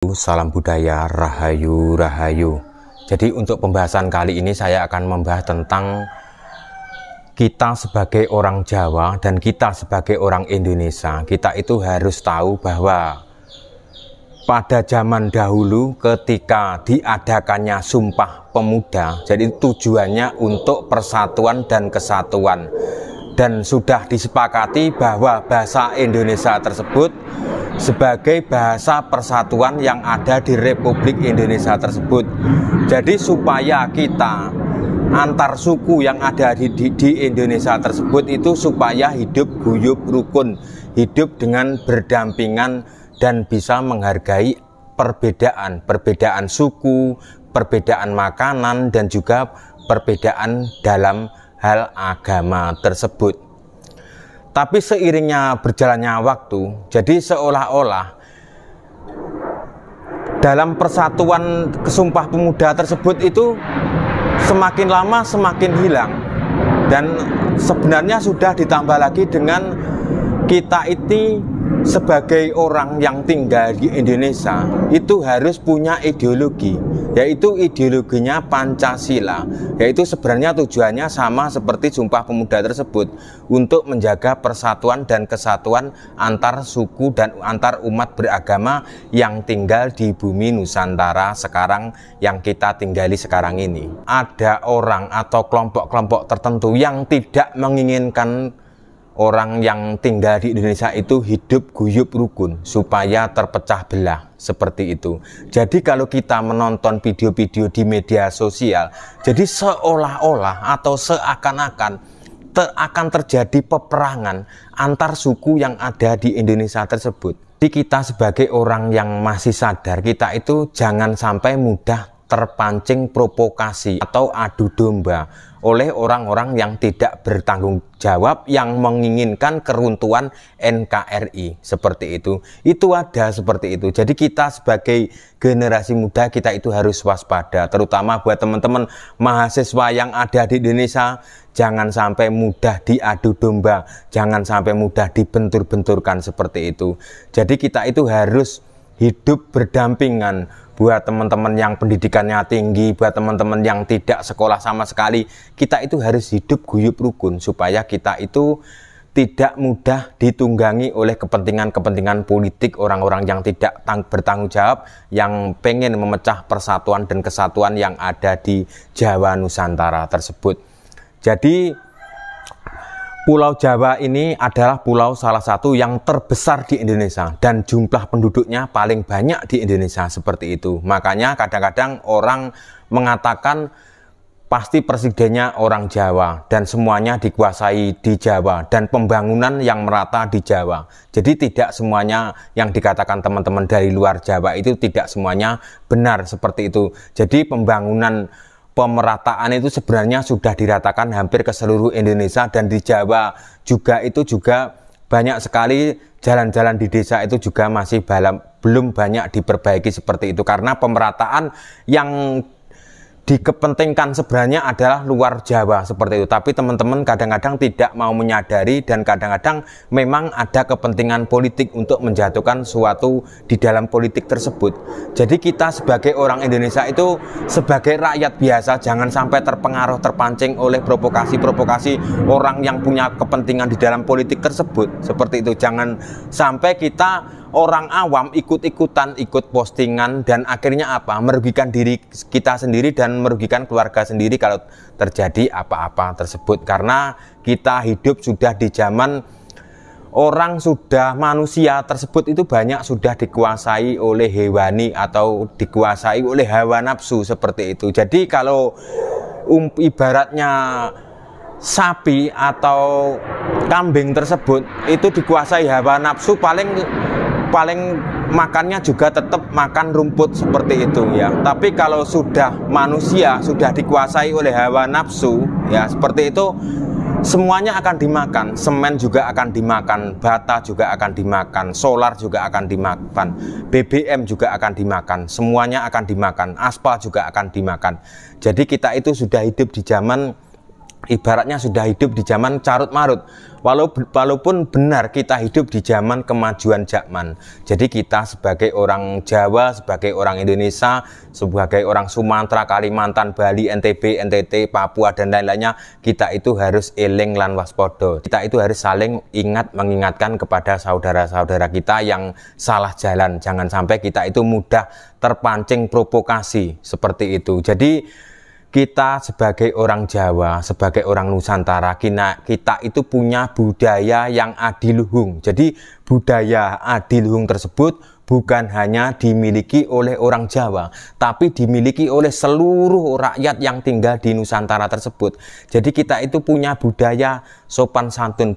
Salam budaya, rahayu, rahayu. Jadi untuk pembahasan kali ini saya akan membahas tentang kita sebagai orang Jawa dan kita sebagai orang Indonesia. Kita itu harus tahu bahwa pada zaman dahulu ketika diadakannya Sumpah Pemuda, jadi tujuannya untuk persatuan dan kesatuan. Dan sudah disepakati bahwa bahasa Indonesia tersebut sebagai bahasa persatuan yang ada di Republik Indonesia tersebut. Jadi supaya kita antar suku yang ada di Indonesia tersebut itu supaya hidup guyup rukun, hidup dengan berdampingan dan bisa menghargai perbedaan suku, perbedaan makanan dan juga perbedaan dalam hal agama tersebut. Tapi seiringnya berjalannya waktu, jadi seolah-olah dalam persatuan Sumpah Pemuda tersebut itu semakin lama semakin hilang. Dan sebenarnya sudah ditambah lagi dengan kita ini sebagai orang yang tinggal di Indonesia itu harus punya ideologi, yaitu ideologinya Pancasila, yaitu sebenarnya tujuannya sama seperti Sumpah Pemuda tersebut, untuk menjaga persatuan dan kesatuan antar suku dan antar umat beragama yang tinggal di bumi Nusantara sekarang yang kita tinggali sekarang ini. Ada orang atau kelompok-kelompok tertentu yang tidak menginginkan orang yang tinggal di Indonesia itu hidup guyup rukun supaya terpecah belah seperti itu. Jadi kalau kita menonton video-video di media sosial, jadi seolah-olah atau seakan-akan akan terjadi peperangan antar suku yang ada di Indonesia tersebut. Jadi kita sebagai orang yang masih sadar, kita itu jangan sampai mudah terpancing provokasi atau adu domba oleh orang-orang yang tidak bertanggung jawab yang menginginkan keruntuhan NKRI seperti itu. Itu ada seperti itu. Jadi kita sebagai generasi muda kita itu harus waspada, terutama buat teman-teman mahasiswa yang ada di Indonesia. Jangan sampai mudah diadu domba, jangan sampai mudah dibentur-benturkan seperti itu. Jadi kita itu harus hidup berdampingan. Buat teman-teman yang pendidikannya tinggi, buat teman-teman yang tidak sekolah sama sekali, kita itu harus hidup guyup rukun supaya kita itu tidak mudah ditunggangi oleh kepentingan-kepentingan politik orang-orang yang tidak bertanggung jawab, yang pengen memecah persatuan dan kesatuan yang ada di Jawa Nusantara tersebut. Jadi Pulau Jawa ini adalah pulau salah satu yang terbesar di Indonesia dan jumlah penduduknya paling banyak di Indonesia seperti itu. Makanya kadang-kadang orang mengatakan pasti presidennya orang Jawa dan semuanya dikuasai di Jawa dan pembangunan yang merata di Jawa. Jadi tidak semuanya yang dikatakan teman-teman dari luar Jawa itu tidak semuanya benar seperti itu. Jadi pemerataan itu sebenarnya sudah diratakan hampir ke seluruh Indonesia, dan di Jawa juga itu juga banyak sekali jalan-jalan di desa itu juga masih belum banyak diperbaiki seperti itu, karena pemerataan yang dikepentingkan sebenarnya adalah luar Jawa seperti itu. Tapi teman-teman kadang-kadang tidak mau menyadari dan kadang-kadang memang ada kepentingan politik untuk menjatuhkan suatu di dalam politik tersebut. Jadi kita sebagai orang Indonesia itu sebagai rakyat biasa jangan sampai terpengaruh, terpancing oleh provokasi-provokasi orang yang punya kepentingan di dalam politik tersebut seperti itu. Jangan sampai kita orang awam ikut-ikutan, ikut postingan, dan akhirnya apa? Merugikan diri kita sendiri dan merugikan keluarga sendiri kalau terjadi apa-apa tersebut. Karena kita hidup sudah di zaman manusia tersebut itu banyak sudah dikuasai oleh hewani atau dikuasai oleh hawa nafsu seperti itu. Jadi kalau ibaratnya sapi atau kambing tersebut itu dikuasai hawa nafsu, paling makannya juga tetap makan rumput seperti itu ya. Tapi kalau sudah manusia sudah dikuasai oleh hawa nafsu ya seperti itu, semuanya akan dimakan. Semen juga akan dimakan, bata juga akan dimakan, solar juga akan dimakan, BBM juga akan dimakan, semuanya akan dimakan, aspal juga akan dimakan. Jadi kita itu sudah hidup di zaman ibaratnya sudah hidup di zaman carut marut, walaupun benar kita hidup di zaman kemajuan zaman. Jadi kita sebagai orang Jawa, sebagai orang Indonesia, sebagai orang Sumatera, Kalimantan, Bali, NTB, NTT, Papua dan lain-lainnya, kita itu harus eling lan waspada. Kita itu harus saling mengingatkan kepada saudara-saudara kita yang salah jalan. Jangan sampai kita itu mudah terpancing provokasi seperti itu. Jadi kita sebagai orang Jawa, sebagai orang Nusantara, kita itu punya budaya yang adiluhung. Jadi budaya adiluhung tersebut bukan hanya dimiliki oleh orang Jawa, tapi dimiliki oleh seluruh rakyat yang tinggal di Nusantara tersebut. Jadi kita itu punya budaya sopan santun,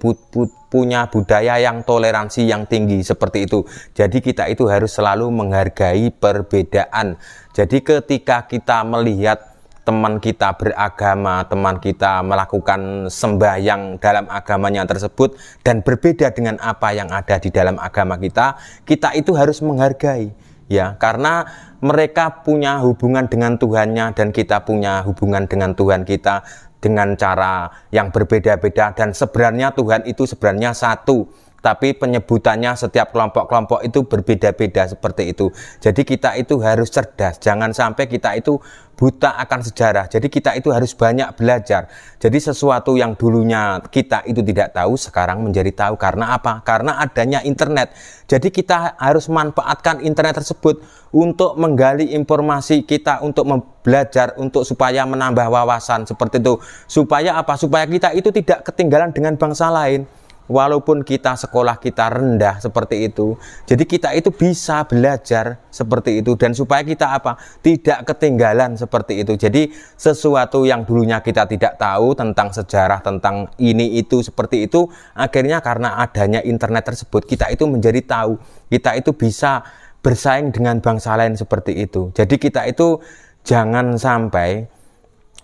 punya budaya yang toleransi yang tinggi seperti itu. Jadi kita itu harus selalu menghargai perbedaan. Jadi ketika kita melihat teman kita beragama, teman kita melakukan sembahyang dalam agamanya tersebut dan berbeda dengan apa yang ada di dalam agama kita, kita itu harus menghargai, ya, karena mereka punya hubungan dengan Tuhannya dan kita punya hubungan dengan Tuhan kita dengan cara yang berbeda-beda, dan sebenarnya Tuhan itu sebenarnya satu, tapi penyebutannya setiap kelompok-kelompok itu berbeda-beda seperti itu. Jadi kita itu harus cerdas, jangan sampai kita itu buta akan sejarah. Jadi kita itu harus banyak belajar. Jadi sesuatu yang dulunya kita itu tidak tahu, sekarang menjadi tahu. Karena apa? Karena adanya internet. Jadi kita harus manfaatkan internet tersebut untuk menggali informasi kita, untuk belajar, untuk supaya menambah wawasan seperti itu. Supaya apa? Supaya kita itu tidak ketinggalan dengan bangsa lain. Walaupun kita sekolah kita rendah seperti itu, jadi kita itu bisa belajar seperti itu, dan supaya kita apa? Tidak ketinggalan seperti itu. Jadi sesuatu yang dulunya kita tidak tahu tentang sejarah, tentang ini itu seperti itu, akhirnya karena adanya internet tersebut kita itu menjadi tahu, kita itu bisa bersaing dengan bangsa lain seperti itu. Jadi kita itu jangan sampai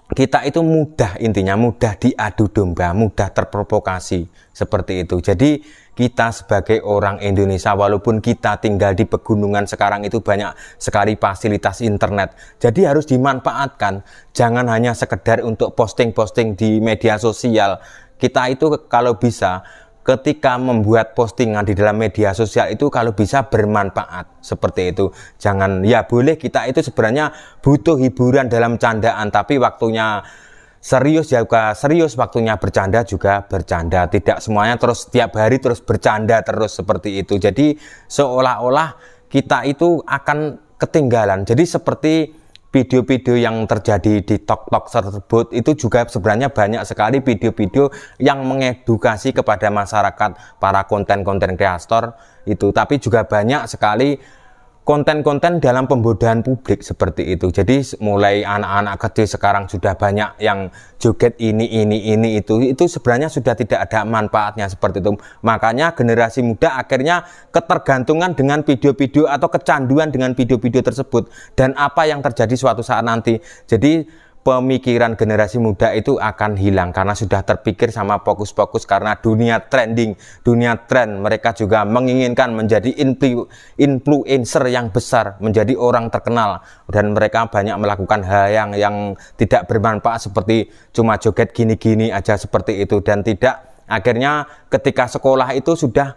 kita itu intinya mudah diadu domba, mudah terprovokasi seperti itu. Jadi kita sebagai orang Indonesia, walaupun kita tinggal di pegunungan, sekarang itu banyak sekali fasilitas internet. Jadi harus dimanfaatkan, jangan hanya sekedar untuk posting-posting di media sosial. Kita itu kalau bisa, ketika membuat postingan di dalam media sosial itu kalau bisa bermanfaat seperti itu. Jangan, ya boleh kita itu sebenarnya butuh hiburan dalam candaan, tapi waktunya serius juga serius, waktunya bercanda juga bercanda. Tidak semuanya terus setiap hari terus bercanda terus seperti itu. Jadi seolah-olah kita itu akan ketinggalan. Jadi seperti video-video yang terjadi di TikTok tersebut itu juga sebenarnya banyak sekali video-video yang mengedukasi kepada masyarakat, para konten-konten kreator itu, tapi juga banyak sekali konten-konten dalam pembodohan publik seperti itu. Jadi mulai anak-anak kecil sekarang sudah banyak yang joget ini itu sebenarnya sudah tidak ada manfaatnya seperti itu. Makanya generasi muda akhirnya ketergantungan dengan video-video atau kecanduan dengan video-video tersebut, dan apa yang terjadi suatu saat nanti. Jadi pemikiran generasi muda itu akan hilang karena sudah terpikir sama fokus-fokus karena dunia trending, dunia tren. Mereka juga menginginkan menjadi influencer yang besar, menjadi orang terkenal, dan mereka banyak melakukan hal yang tidak bermanfaat seperti cuma joget gini-gini aja seperti itu, dan tidak, akhirnya ketika sekolah itu sudah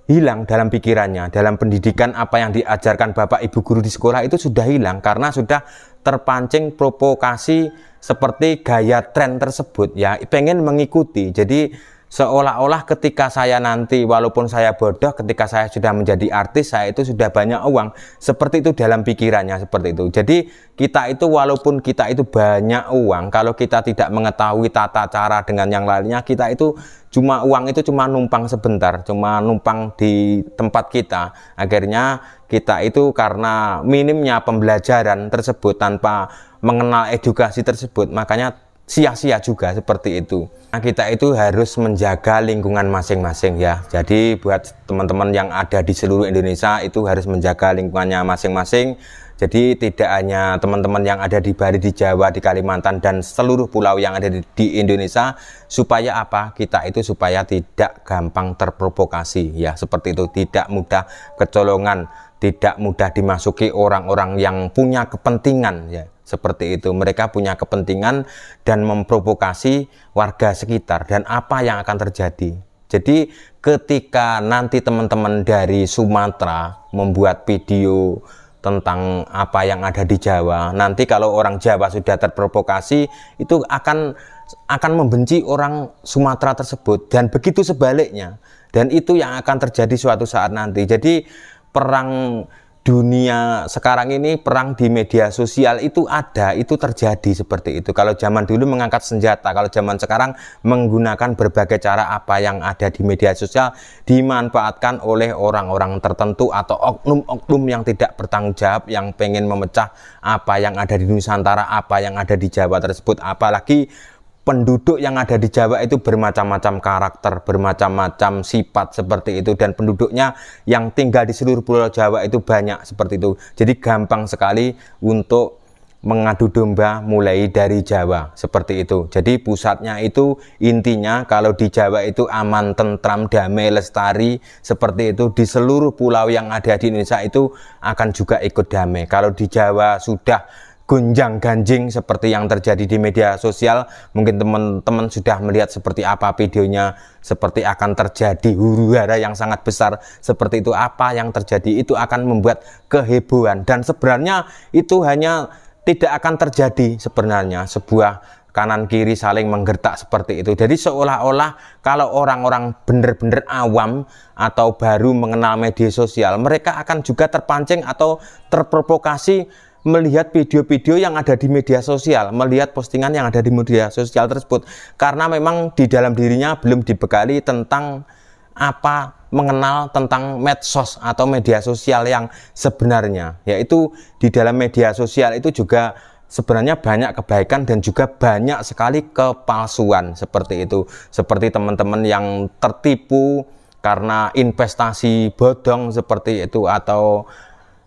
hilang dalam pikirannya, dalam pendidikan apa yang diajarkan bapak ibu guru di sekolah itu sudah hilang karena sudah terpancing provokasi seperti gaya tren tersebut, ya pengen mengikuti. Jadi seolah-olah ketika saya nanti, walaupun saya bodoh, ketika saya sudah menjadi artis, saya itu sudah banyak uang, seperti itu dalam pikirannya seperti itu. Jadi kita itu walaupun kita itu banyak uang, kalau kita tidak mengetahui tata cara dengan yang lainnya, kita itu uang itu cuma numpang sebentar, cuma numpang di tempat kita. Akhirnya kita itu karena minimnya pembelajaran tersebut, tanpa mengenal edukasi tersebut, makanya sia-sia juga seperti itu. Nah, kita itu harus menjaga lingkungan masing-masing ya. Jadi buat teman-teman yang ada di seluruh Indonesia itu harus menjaga lingkungannya masing-masing. Jadi tidak hanya teman-teman yang ada di Bali, di Jawa, di Kalimantan, dan seluruh pulau yang ada di Indonesia, supaya apa? Kita itu supaya tidak gampang terprovokasi ya, seperti itu, tidak mudah kecolongan, tidak mudah dimasuki orang-orang yang punya kepentingan ya, seperti itu. Mereka punya kepentingan dan memprovokasi warga sekitar, dan apa yang akan terjadi. Jadi ketika nanti teman-teman dari Sumatera membuat video tentang apa yang ada di Jawa, nanti kalau orang Jawa sudah terprovokasi, itu akan membenci orang Sumatera tersebut, dan begitu sebaliknya. Dan itu yang akan terjadi suatu saat nanti. Jadi perang dunia sekarang ini, perang di media sosial itu ada, itu terjadi seperti itu. Kalau zaman dulu mengangkat senjata, kalau zaman sekarang menggunakan berbagai cara. Apa yang ada di media sosial dimanfaatkan oleh orang-orang tertentu atau oknum-oknum yang tidak bertanggung jawab, yang pengen memecah apa yang ada di Nusantara, apa yang ada di Jawa tersebut. Apalagi penduduk yang ada di Jawa itu bermacam-macam karakter, bermacam-macam sifat seperti itu, dan penduduknya yang tinggal di seluruh Pulau Jawa itu banyak seperti itu. Jadi gampang sekali untuk mengadu domba mulai dari Jawa seperti itu. Jadi pusatnya itu, intinya kalau di Jawa itu aman, tentram, damai, lestari seperti itu. Di seluruh pulau yang ada di Indonesia itu akan juga ikut damai. Kalau di Jawa sudah gonjang ganjing seperti yang terjadi di media sosial, mungkin teman-teman sudah melihat seperti apa videonya, seperti akan terjadi huru-hara yang sangat besar seperti itu. Apa yang terjadi itu akan membuat kehebohan, dan sebenarnya itu hanya tidak akan terjadi sebenarnya, sebuah kanan kiri saling menggertak seperti itu. Jadi seolah-olah kalau orang-orang benar-benar awam atau baru mengenal media sosial, mereka akan juga terpancing atau terprovokasi melihat video-video yang ada di media sosial, melihat postingan yang ada di media sosial tersebut, karena memang di dalam dirinya belum dibekali tentang mengenal tentang medsos atau media sosial yang sebenarnya. Yaitu di dalam media sosial itu juga sebenarnya banyak kebaikan dan juga banyak sekali kepalsuan seperti itu. Seperti teman-teman yang tertipu karena investasi bodong seperti itu, atau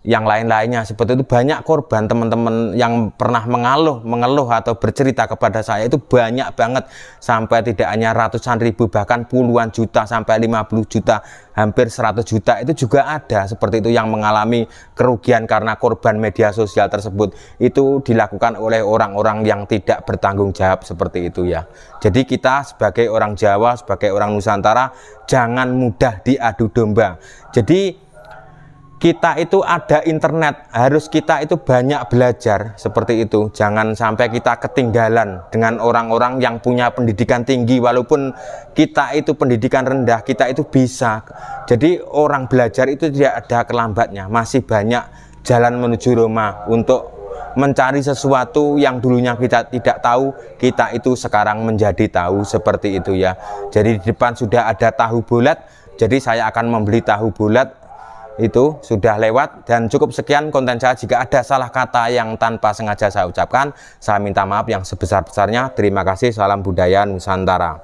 yang lain-lainnya seperti itu. Banyak korban teman-teman yang pernah mengeluh atau bercerita kepada saya itu banyak banget, sampai tidak hanya ratusan ribu, bahkan puluhan juta sampai 50 juta, hampir 100 juta itu juga ada seperti itu, yang mengalami kerugian karena korban media sosial tersebut. Itu dilakukan oleh orang-orang yang tidak bertanggung jawab seperti itu ya. Jadi kita sebagai orang Jawa, sebagai orang Nusantara, jangan mudah diadu domba. Jadi kita itu ada internet, harus kita itu banyak belajar seperti itu. Jangan sampai kita ketinggalan dengan orang-orang yang punya pendidikan tinggi, walaupun kita itu pendidikan rendah, kita itu bisa. Jadi orang belajar itu tidak ada terlambatnya, masih banyak jalan menuju Roma untuk mencari sesuatu yang dulunya kita tidak tahu, kita itu sekarang menjadi tahu seperti itu ya. Jadi di depan sudah ada tahu bulat, jadi saya akan membeli tahu bulat. Itu sudah lewat, dan cukup sekian konten saya. Jika ada salah kata yang tanpa sengaja saya ucapkan, saya minta maaf yang sebesar-besarnya. Terima kasih, salam budaya Nusantara.